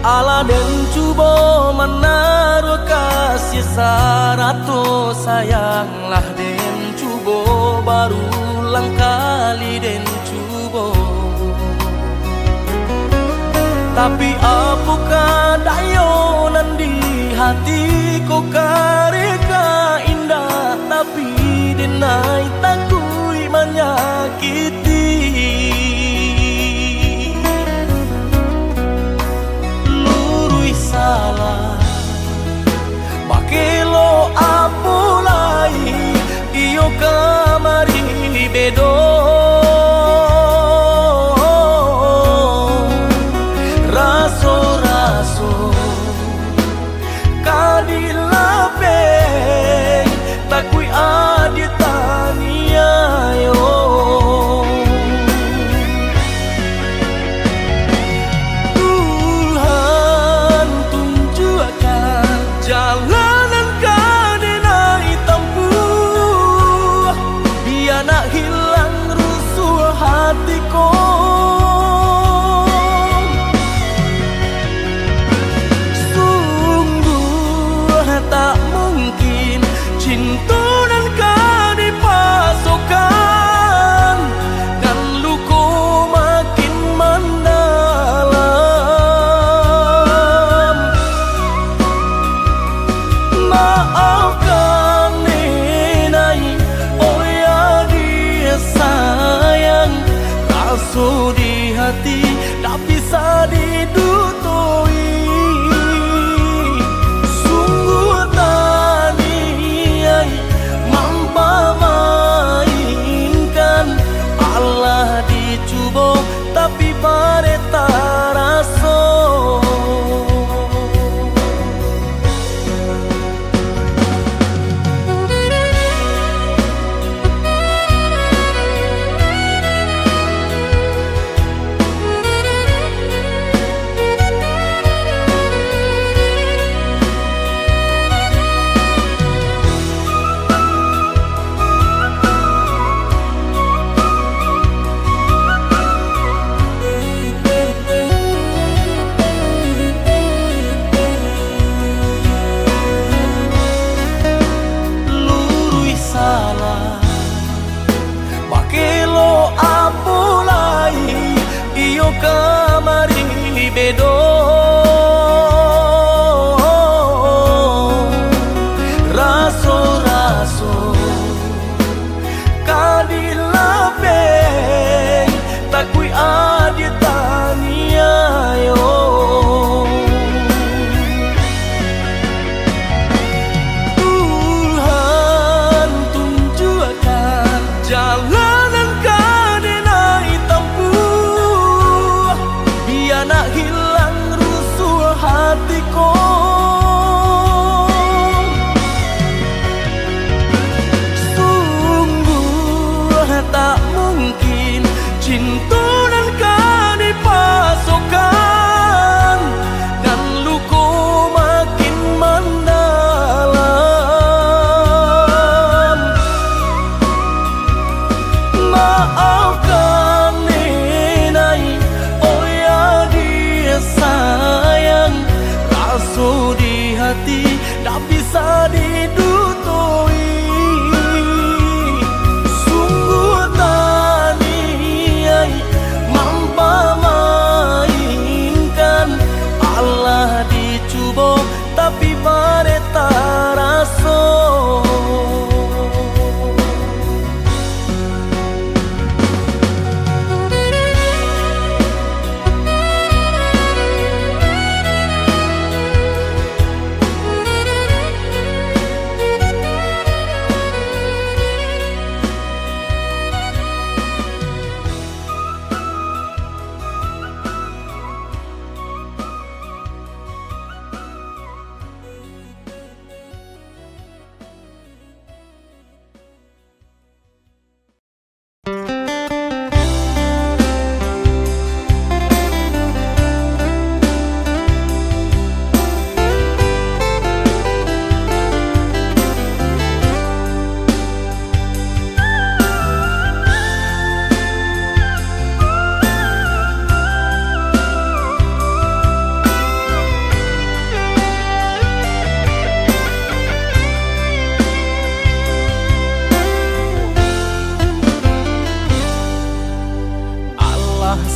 Ala den cubo menaruh kasih sarato sayanglah den cubo barulang kali den cubo. Tapi apakah dayo nandi hatiku kareka indah, tapi denai takui menyakiti. Salah bakelo apulai iyo kamari bedo raso-raso kadilape takui aditania yo. Jalanan kadena hitamku biar nak hilang rusuh hatiku. Sungguh tak mungkin cinta dan kadi pasokan, kan luku makin mendalam. Maafkan nenai, oh ya dia sayang, tak sudi hati, tak bisa didutui. Sungguh tadi mampa mainkan, Allah dicuba tapi pada tak rasa.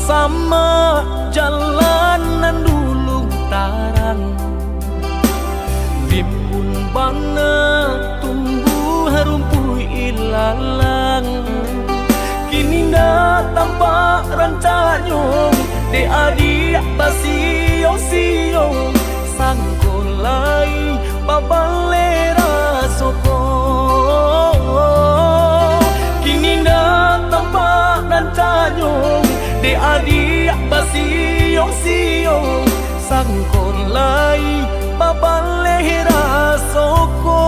sama jalanan dulu tarang, rimbun bana tumbuh rumput ilalang. Kini dah tampak rancanyong de adik basio-sio sangkolai babalera soko. Kini dah tampak rancanyong de adik basio-sio sangkolai babalera soko.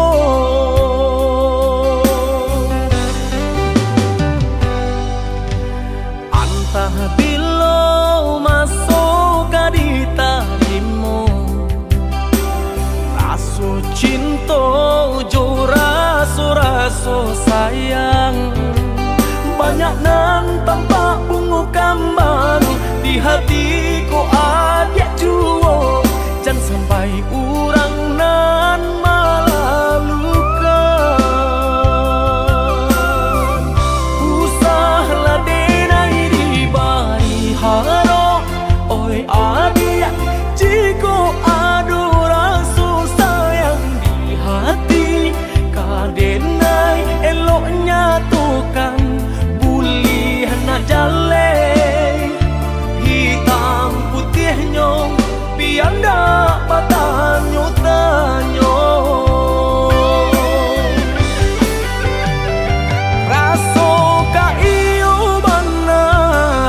Antah bilo masuk di tarimu, raso cinta jo raso sayang. Banyak nan tampak bunga kambang di hatiku adik juo, jangan sampai urang nan malah luka. Usahlah denai di bari haro, oi adik jiko adu raso sayang di hati. Kadenai eloknya tukan jale hitam putihnya biar dapat tanyo-tanyo. Raso ka iyo bana,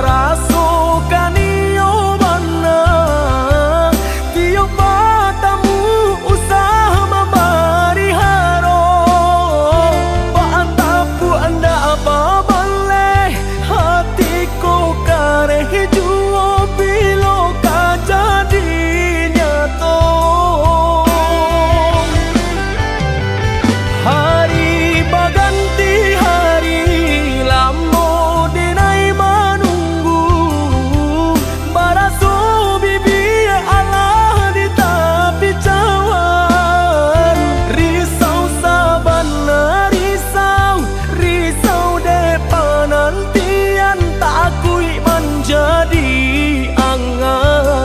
raso ka niyo bana, tiyo batamu usah mabari haro, paantapu anda apa hatiku kareh juo bilo ka jadi nyato. Hari baganti hari lamo denai manunggu, baraso bibi Allah di tapi cawan. Risau sabana risau depan nantian takui menjadi angan.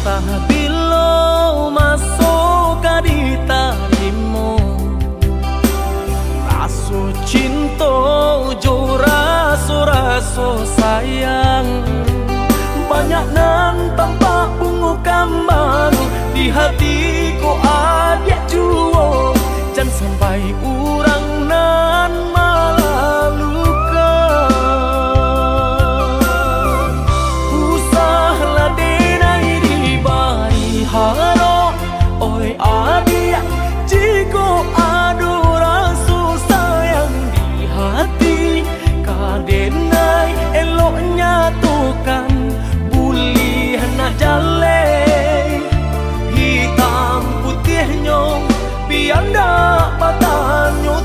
Entah bilo masuk di tarimu, raso cinta jo raso sayang. Banyak nan tampak bunga kambang di hatiku adik juo, jangan sampai urang nan malah luka. Usahlah denai di bari haro, oi adik jiko adu raso sayang di hati. Kadenai eloknya tukan bulihan jale hitam putihnya biar dapat tanyo.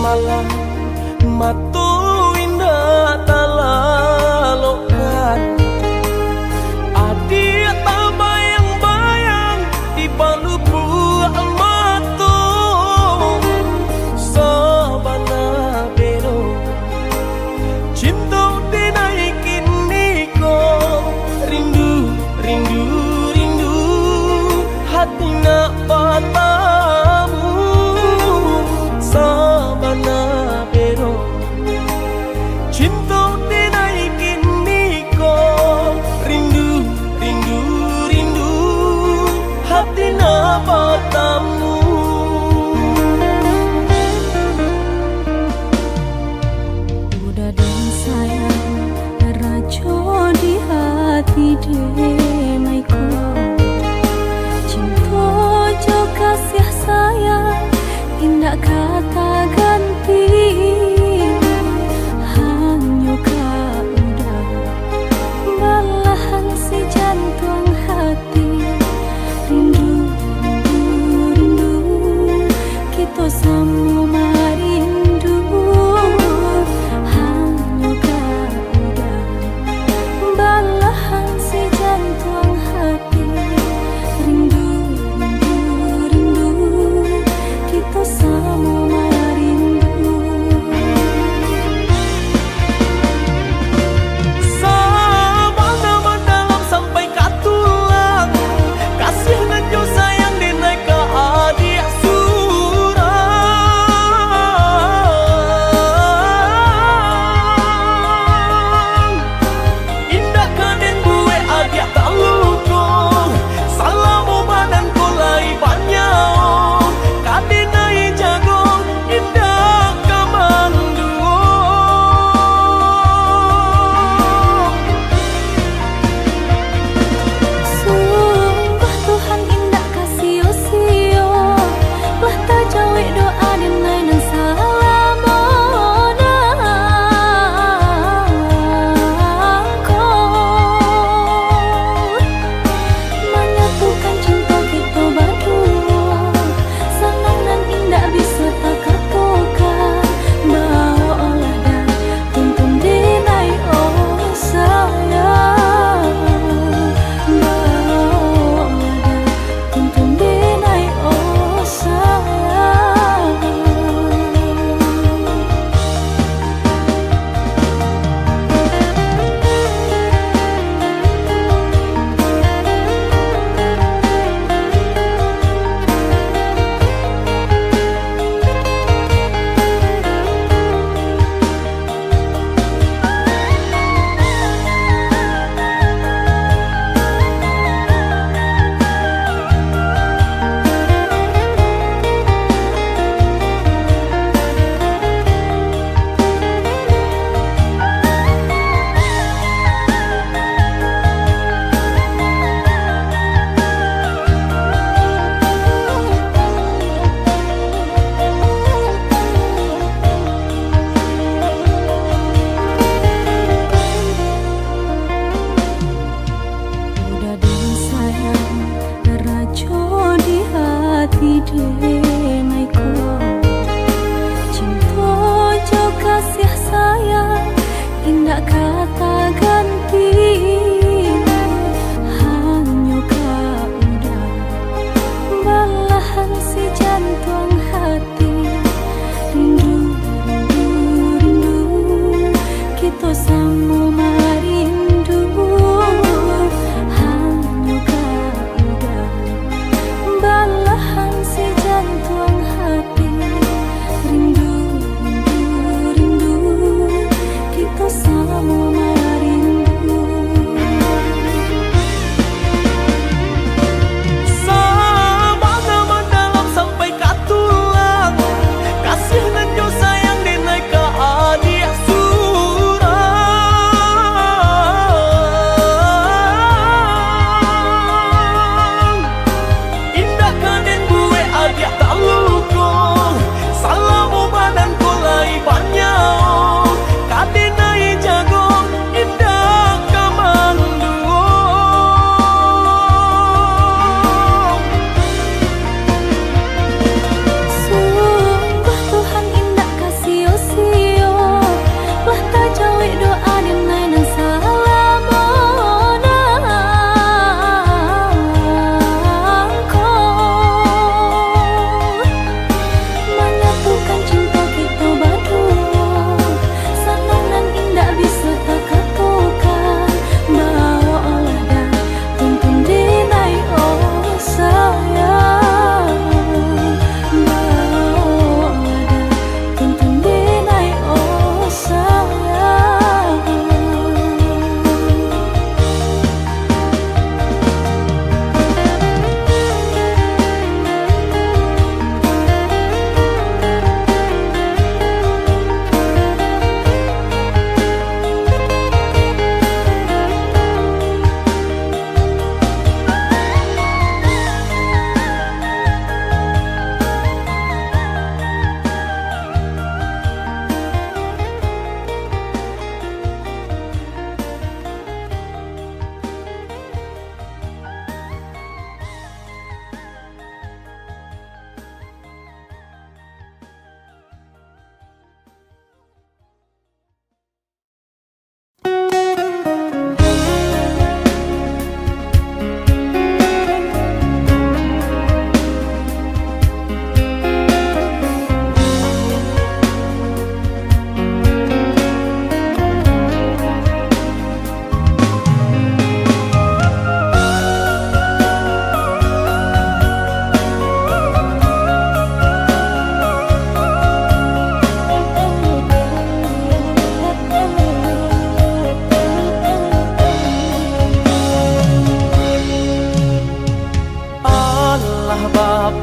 malam matu indah talalokan adik tak bayang-bayang di palu buah matu sabana bero cinta dinaikin niko rindu rindu rindu hati nak patamu sabana bero cinta dinaikin niko rindu rindu rindu hati nak patamu. Udah dan sayang rajo di hati demaiko cinta jo kasih sayang indah kata ganti hanya kau udah belahan si jantung hati rindu rindu rindu kita sama rindu hanya kau udah belahan si jantung hati rindu rindu rindu kita sama rindu. Sabana mendalam sampai katulang kasih dan jo sayang dinaik ke adik surang indah kaden gue adik tak lukung salamu badan kulai banyak kaden nai jago indah kamanduo Sungguh Tuhan indah kasih sio lah tak jawi doa dinai dan salamona menyatukan cinta kita berdua senang dan indah bisa tak katakan bawa olah dan tuntun dinai oh sayang bawa olah dan tuntun dinai oh sayang. Udah dan sayang rajo di hati demaiko cinta jo kasih sayang indah kata ganti hanya kau udah belahan si jantung hati rindu rindu rindu kita sama rindu hanya kau udah belahan si jantung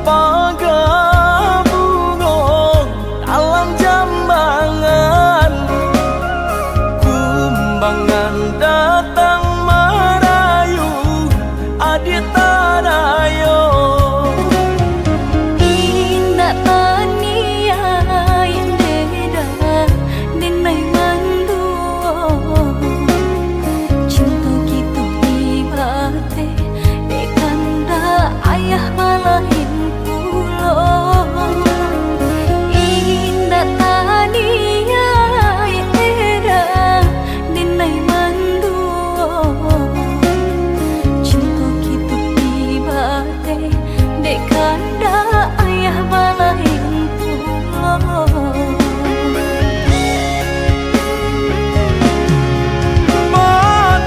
pagabungo dalam jambangan, kumbangan datang merayu adik tadayo. Indah tania indeda denai manduo, cinta gitu ibate dekanda ayah malahin pulo. Indah tania indeda denai manduo, cinta gitu ibate dekanda ayah malahin pulo.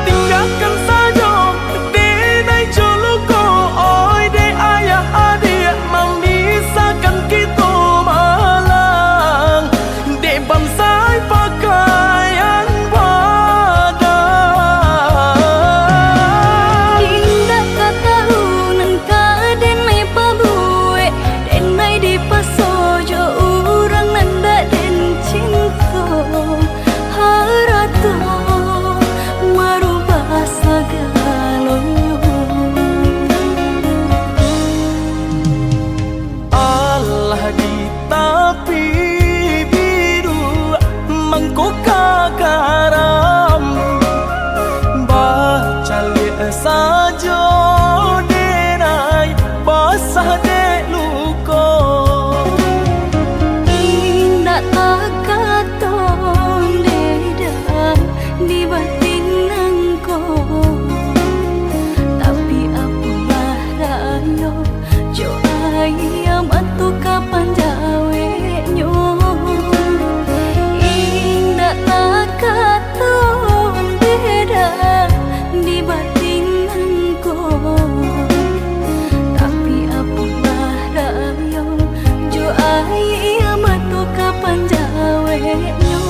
Tinggalkan saja denai joluko, oi de ayah adik memisahkan kita malang, de bansai pakaian badan. Indah katahunan ka denai pabue, denai di pasojo urang nanda den cinta harato merubah segalanya. Allah di tapi biru mengkoka garam, baca lihat saja denai basah de luko. Indah takaton deda di batin engko, tapi apalah rayo jo ayam atu kapan jawe nyo. Indah takaton deda di batin engko, tapi apalah rayo jo ayam atu kapan jawe nyo.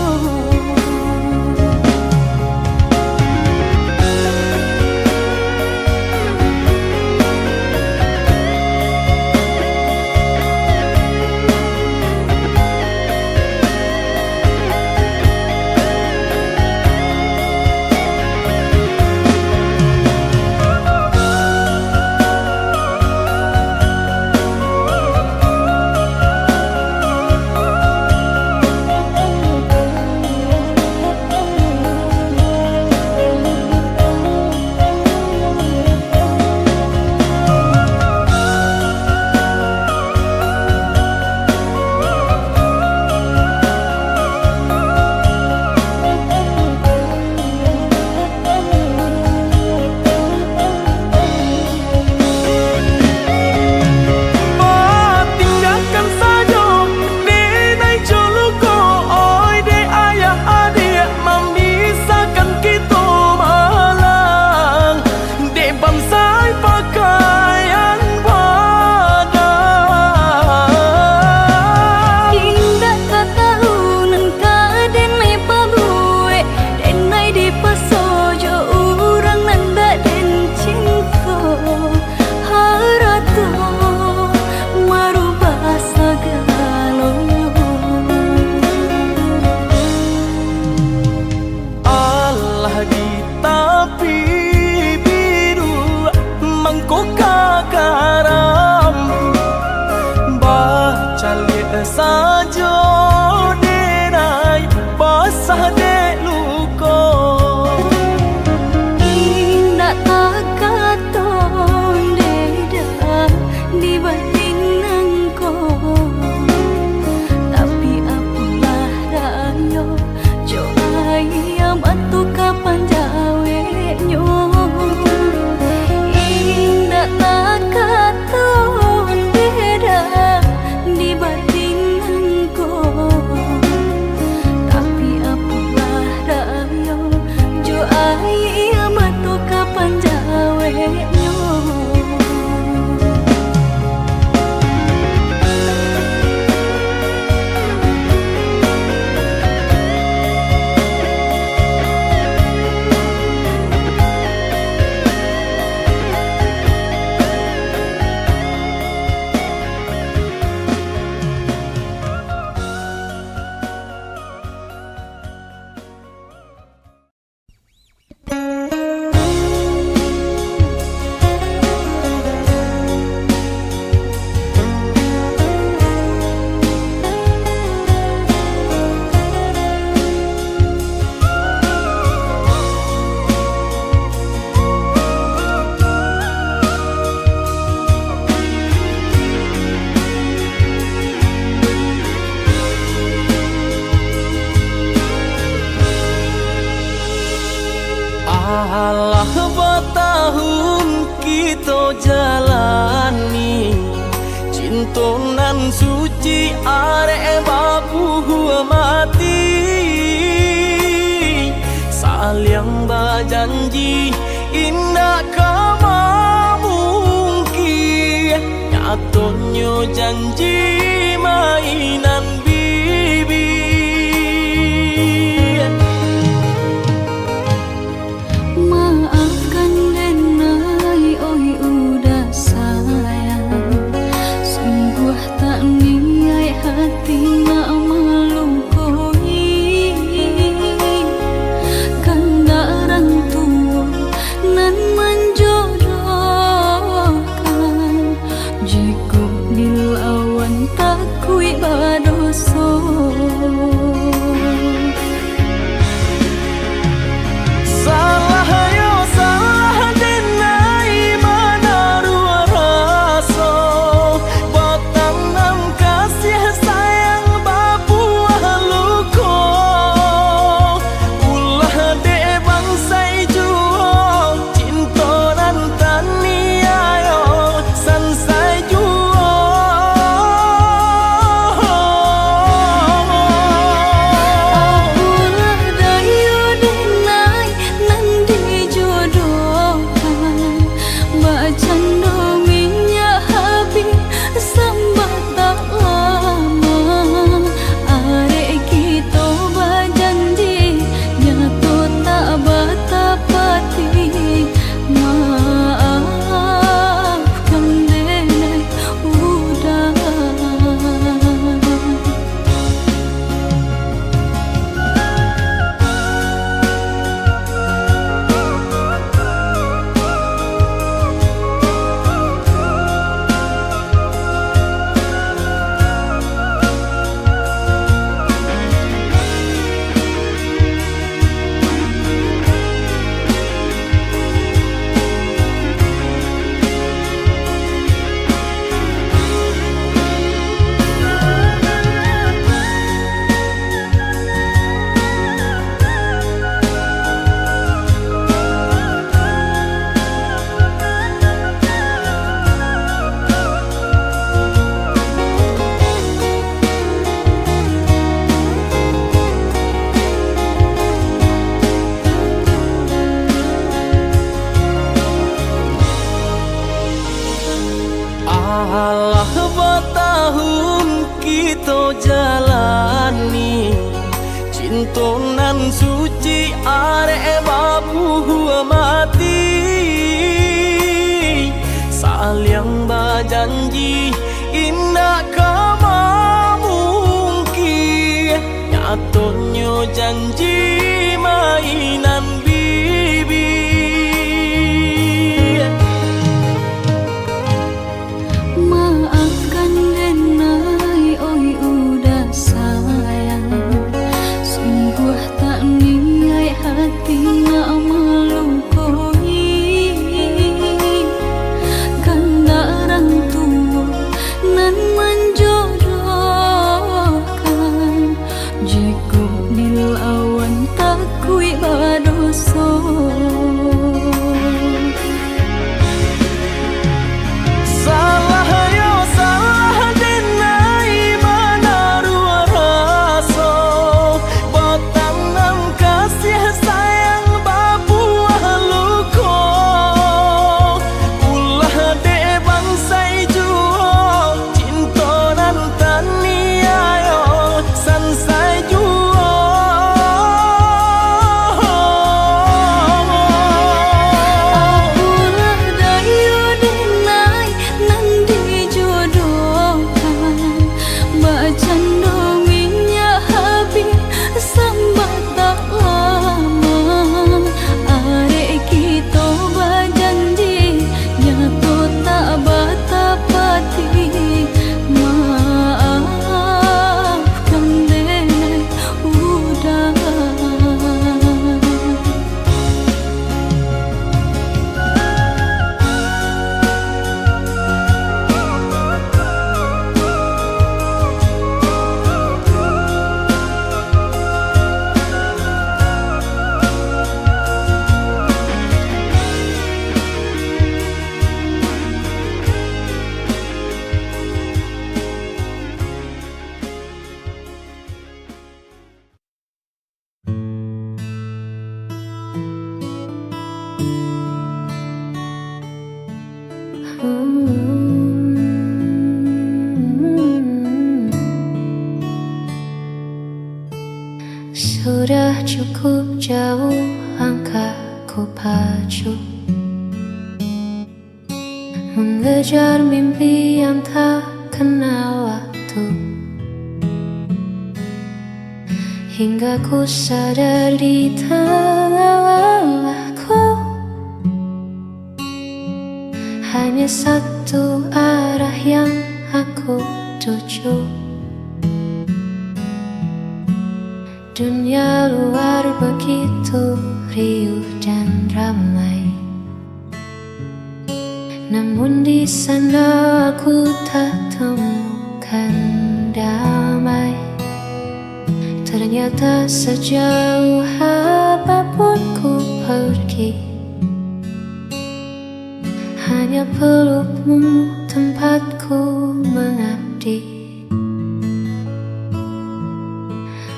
Tinggalkan saja denai joluko, oi de ayah adik memisahkan kita malang, de bansai pakaian badan. Indah katahunan ka denai pabue, denai di pasojo urang nanda den cinta harato merubah segalanya. Allah di tapi biru mengkoka garam, baca lihat saja denai basah de luko. Indah takaton deda di batin engko, tapi apalah rayo jo ayam atu kapan jawe nyo. Indah takaton deda di batin tahun kita jalani, cintonan suci arek baku mati, saling berjanji indah kama mungkin, nyatanya janji mainan bibi. Maafkan denai, oi udah sayang, sungguh tak niat hati nak melukoi, kandaran tua nan menjodohkan, jika dilawan tak kui badoso. Allah bertahun kita jalani, cintonan suci arek baku mati, saling berjanji indah kama mungkin, nyatanya janji mainan bibi. Maafkan denai, oi udah sayang, sungguh tak niat hati nak melukoi, kandaran tua nan menjodohkan, jika dilawan tak kui cukup jauh langkah ku pacu, mengejar mimpi yang tak kenal waktu, hingga ku sadar di tengah lelahku hanya satu arah yang aku tuju. Dunia luar begitu riuh dan ramai, namun di sana aku tak temukan damai. Ternyata sejauh apapun ku pergi, hanya pelukmu tempatku mengabdi.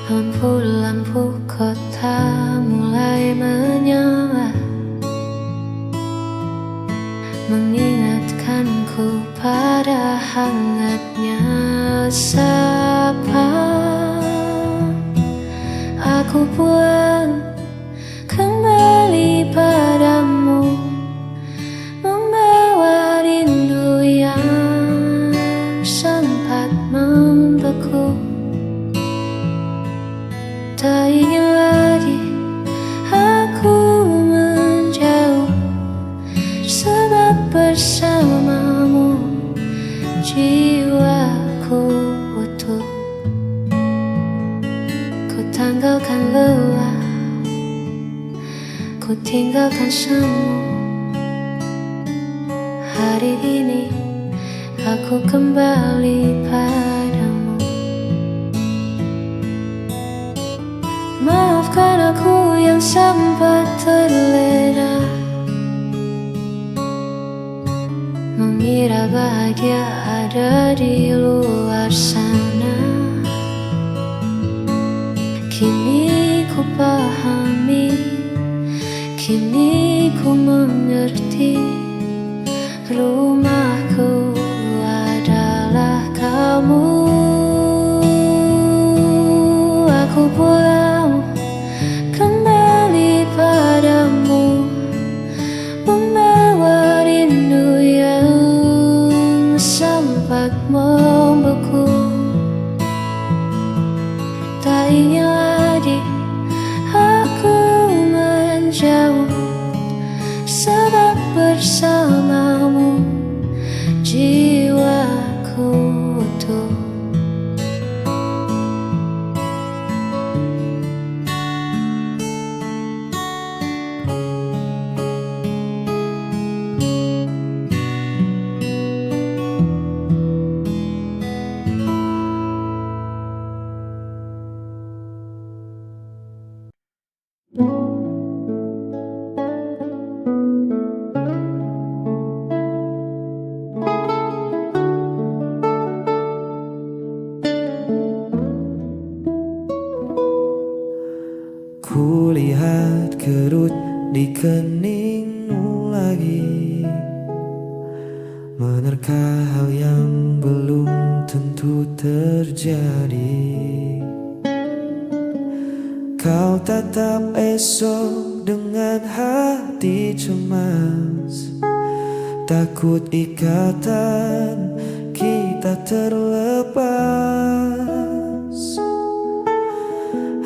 Lampu-lampu kota mulai menyala, mengingatkanku pada hangatnya sapa. Aku pulang kembali padamu, membawa rindu yang sempat membeku. Tak ingin lagi aku menjauh, sebab bersamamu jiwaku utuh. Ku tanggalkan lelah, ku tinggalkan semu. Hari ini aku kembali padamu. Maafkan aku yang sempat terlena, mengira bahagia ada di luar sana. Kini ku pahami, kini ku mengerti, rumahku adalah kamu. Aku pulang kembali padamu, membawa rindu yang sempat membeku. Tak ingin lagi aku menjauh, sebab bersamamu jiwaku utuh. Kulihat kerut di keningmu lagi, menerka hal yang belum tentu terjadi. Kau tatap esok dengan hati cemas, takut ikatan kita terlepas.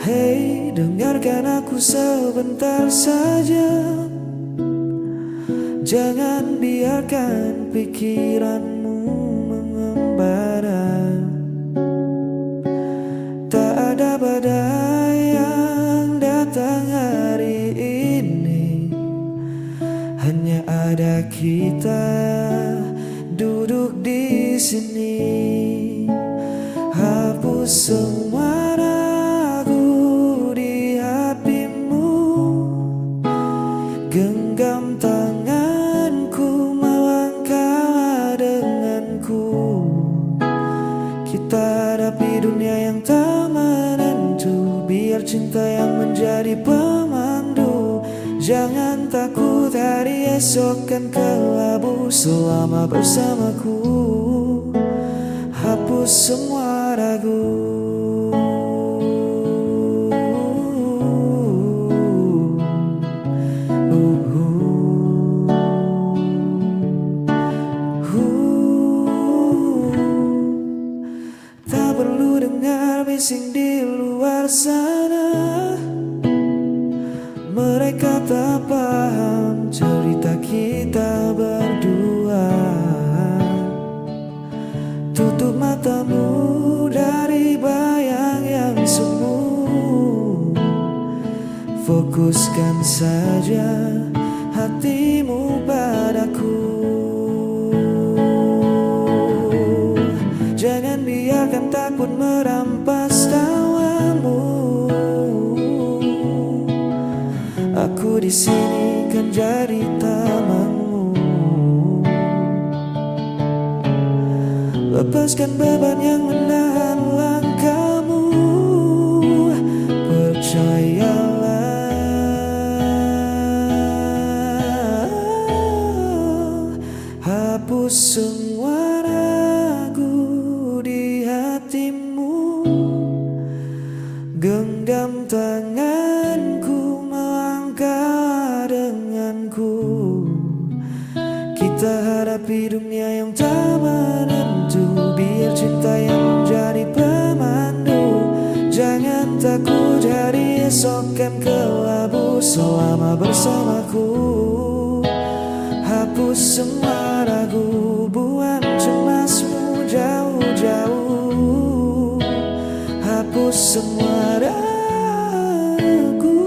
Hei, dengarkan aku sebentar saja, jangan biarkan pikiranmu mengembara. Tak ada badai yang datang hari ini, hanya ada kita duduk di sini. Hapus semua ragu di hatimu, genggam tanganku, melangkah denganku. Kita hadapi dunia yang tak menentu, biar cinta yang menjadi pemandu. Jangan takut, hari esok kan kelabu selama bersamaku. Hapus semua ragu. asing di luar sana. Mereka tak paham cerita kita berdua. Tutup matamu dari bayang yang semu. Fokuskan saja hatimu padaku. Jangan biarkan takut merampas tawamu. Aku di sini kan jadi tamanmu. Lepaskan beban yang menahan langkahmu. Percayalah, hapus semua ragu di hatimu. Genggam tanganku, melangkah denganku. Kita hadapi dunia yang tak menentu. Biar cinta yang menjadi pemandu. Jangan takut, hari esok kan kelabu selama bersamaku. Hapus semua ragu, buang cemasmu jauh-jauh. Hapus semua ragu,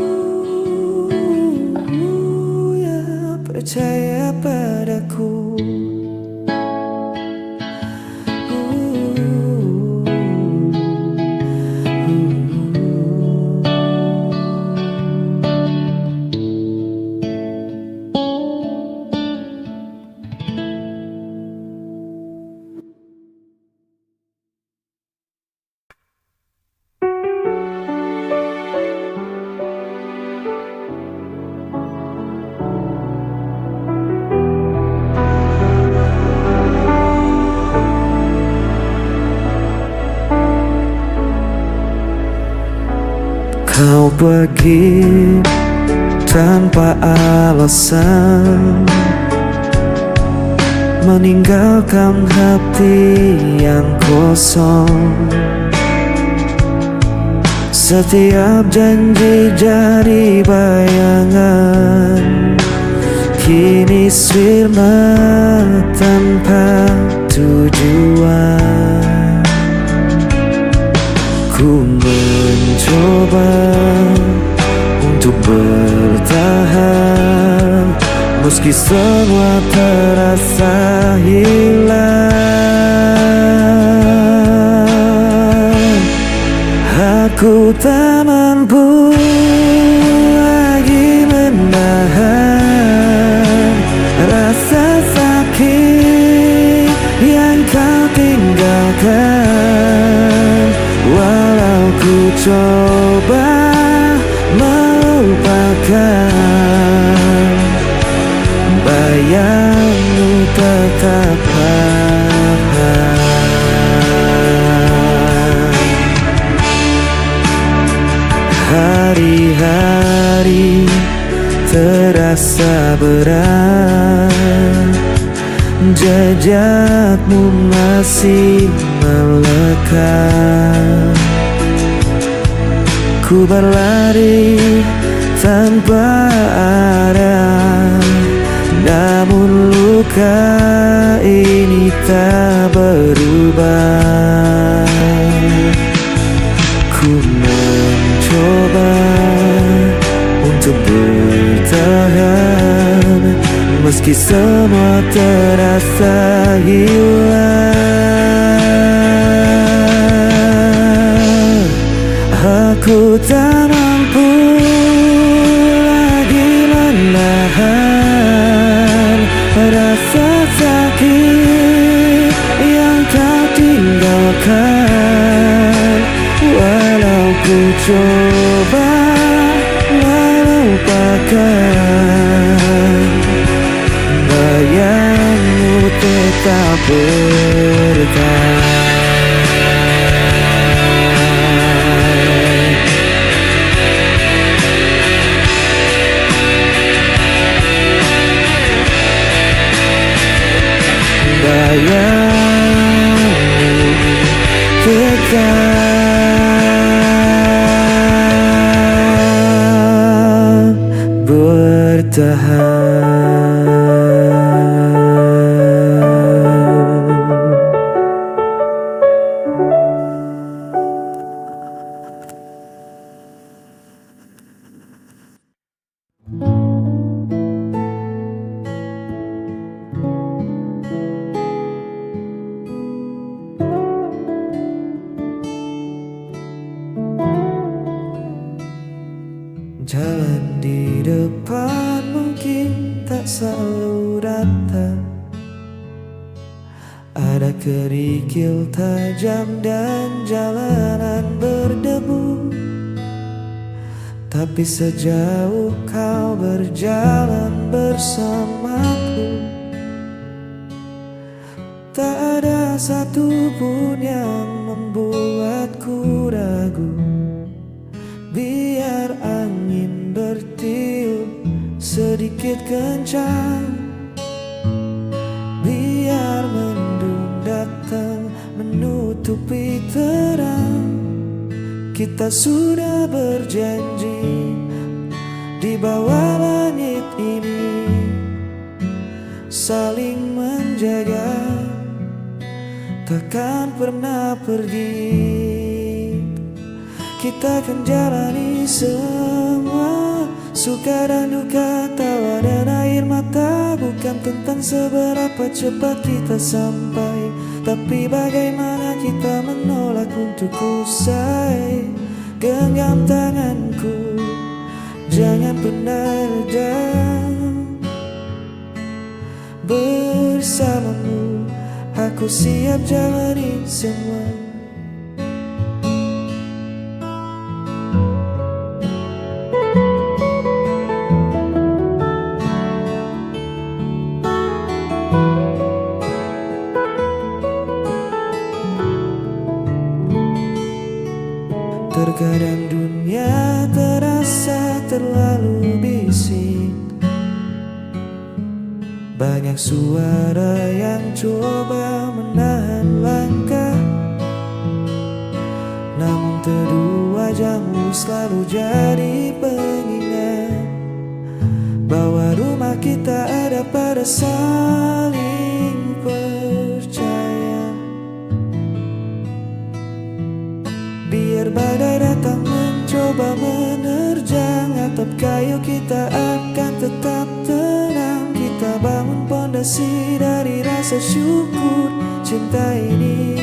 ya percaya padaku. Kau pergi tanpa alasan, meninggalkan hati yang kosong. Setiap janji jadi bayangan, kini sirna tanpa tujuan. Ku mencoba untuk bertahan, meski semua terasa hilang. Aku tak mampu lagi menahan rasa sakit yang kau tinggalkan. Walau ku coba melupakan, bayangmu tetap ada. Hari-hari terasa berat, jejakmu masih melekat. Ku berlari tanpa arah, namun luka ini tak berubah. Ku mencoba untuk bertahan, meski semua terasa hilang. Aku tak mampu lagi menahan rasa sakit yang kau tinggalkan. Walau ku coba melupakan, bayangmu tetap bertahan. Bayangmu tetap Jalan di depan mungkin tak selalu rata, ada kerikil tajam dan jalanan berdebu. Tapi sejauh kau berjalan bersamaku, tak ada satupun yang membuatku ragu. Biar angin bertiup sedikit kencang, biar mendung datang menutupi terang, kita sudah berjanji di bawah langit ini saling menjaga, takkan pernah pergi. Kita akan jalani semua, suka dan duka, tawa dan air mata. Bukan tentang seberapa cepat kita sampai, tapi bagaimana kita menolak untuk usai. Genggam tanganku, jangan pernah reda. Bersamamu, aku siap jalani semua. Terkadang dunia terasa terlalu bising, banyak suara yang coba menahan langkah. Namun teduh wajahmu selalu jadi pengingat bahwa rumah kita ada pada saling percaya. Biar badai datang mencoba menerjang atap kayu, kita akan tetap tenang. Kita bangun pondasi dari rasa syukur, cinta ini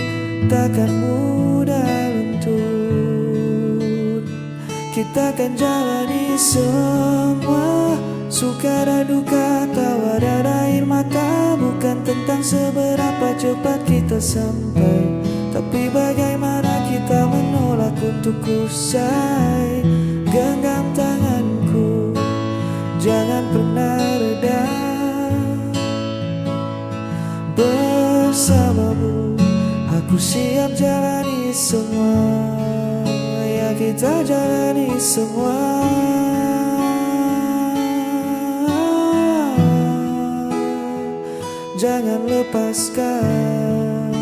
takkan mudah luntur. Kita akan jalani semua, suka dan duka, tawa dan air mata. Bukan tentang seberapa cepat kita sampai, tapi bagaimana kita menolak untuk usai. Genggam tanganku, jangan pernah reda. Bersamamu, aku siap jalani semua. Ya kita jalani semua. Jangan lepaskan.